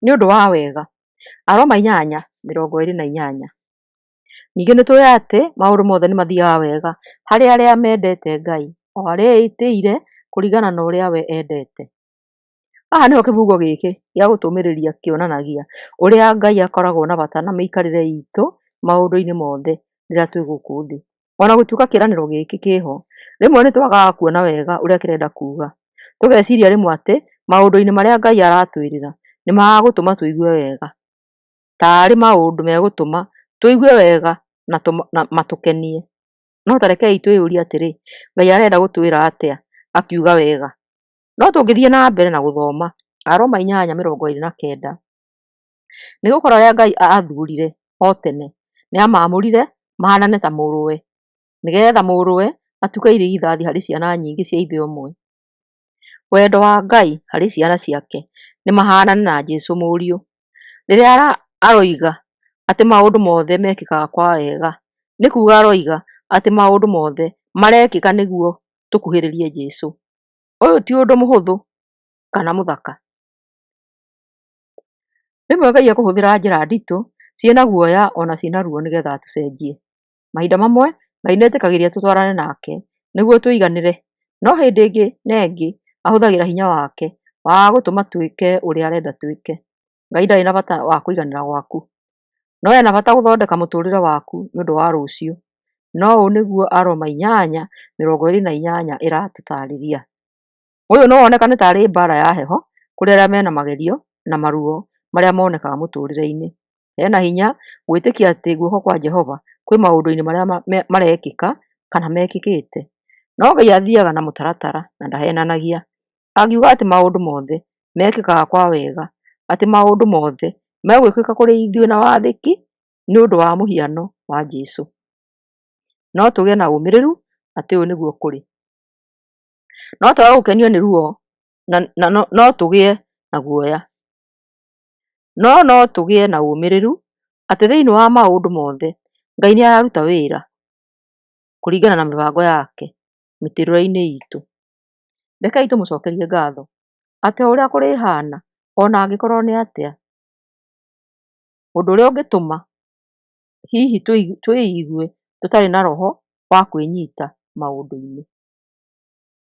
nĩ ũndũ wa wega. Aroma 8:28. Ningĩ nĩtũĩ atĩ maũndũ mothe nĩmathiaga wega harĩ arĩa mendete Ngai, o arĩa etĩire kũringana na ũrĩa we endete. Haha nĩho kĩbungo gĩkĩ gĩa gũtũmĩrĩria kĩonanagia ũrĩa Ngai akoragwo na bata na mĩikarĩre itũ maũndũ-inĩ mothe rĩrĩa twĩ gũkũ thĩ. Ona gũtuĩka kĩĩranĩro gĩkĩ kĩho, rĩmwe nĩtwagaga kuona wega ũrĩa kĩrenda kuga. Tũgeciria rĩmwe atĩ maũndũ-inĩ marĩa Ngai aratwĩrĩra nĩ ma gũtũma tũigue wega, tarĩ maũndũ megũtũma tũigue wega na matũkenie. No ta rekei twĩyũrie atĩrĩ, Ngai arenda gũtwĩra atĩa akiuga wega? No tũngĩthiĩ na mbere na gũthoma Aroma 8:29, nĩgũkorwo arĩa Ngai athurire o tene nĩamamũrire mahanane ta mũrũwe, nĩgetha mũrũwe atuĩke irigithathi harĩ ciana nyingĩ cia ithe ũmwe. Wendo wa Ngai harĩ ciana ciake nĩ mahanane na Jesũ mũriũ. Rĩrĩa aroiga atĩ maũndũ mothe mekĩkaga kwa wega, nĩ kuga aroiga atĩ maũndũ mothe marekĩka nĩguo tũkuhĩrĩrie Jesũ. Ũyũ ti ũndũ mũhũthũ kana mũthaka. Rĩmwe Ngai ekũhũthĩra njĩra nditũ ciĩna guoya ona ciĩna ruo nĩgetha atũcenjie. Mahinda mamwe Ngai nĩetĩkagĩria tũtwarane nake nĩguo tũiganĩre, no hĩndĩ ĩngĩ na ĩngĩ ahũthagĩra hinya wake wa gũtũma twĩke ũrĩa arenda twĩke. Ngai ndarĩ na bata wa kũiganĩra gwaku, no ena bata gũthondeka mũtũrĩre waku nĩũndũ wa rũciũ. No ũũ nĩguo Aroma 8:28 ĩratũtarĩria. Ũyũ no wonekane tarĩ mbara ya heho kũrĩ arĩa mena magerio na maruo marĩa monekaga mũtũrĩre-inĩ. Hena hinya gwĩtĩkia atĩ guoko kwa Jehova kwĩ maũndũ-inĩ marĩa marekĩka kana mekĩkĩte. No Ngai athiaga na mũtaratara na ndahenanagia. Angiuga atĩ maũndũ mothe mekĩkaga kwa wega, atĩ maũndũ mothe megwĩkĩka kũrĩ ithuĩ na wathĩki nĩ ũndũ wa mũhiano wa Jesũ. No tũgĩe na ũmĩrĩru atĩ ũũ nĩguo kũrĩ. No twage gũkenio nĩ ruo no tũgĩe na guoya. No tũgĩe na ũmĩrĩru atĩ thĩinĩ wa maũndũ mothe Ngai nĩ araruta wĩra kũringana na mĩbango yake mĩtũrĩre-inĩ itũ. Rekei tũmũcokerie ngatho atĩ o ũrĩa kũrĩhana ona angĩkorwo nĩ atĩa, ũndũ ũrĩa ũngĩtũma hihi twĩigue tũtarĩ na roho wa kwĩnyita maũndũ-inĩ.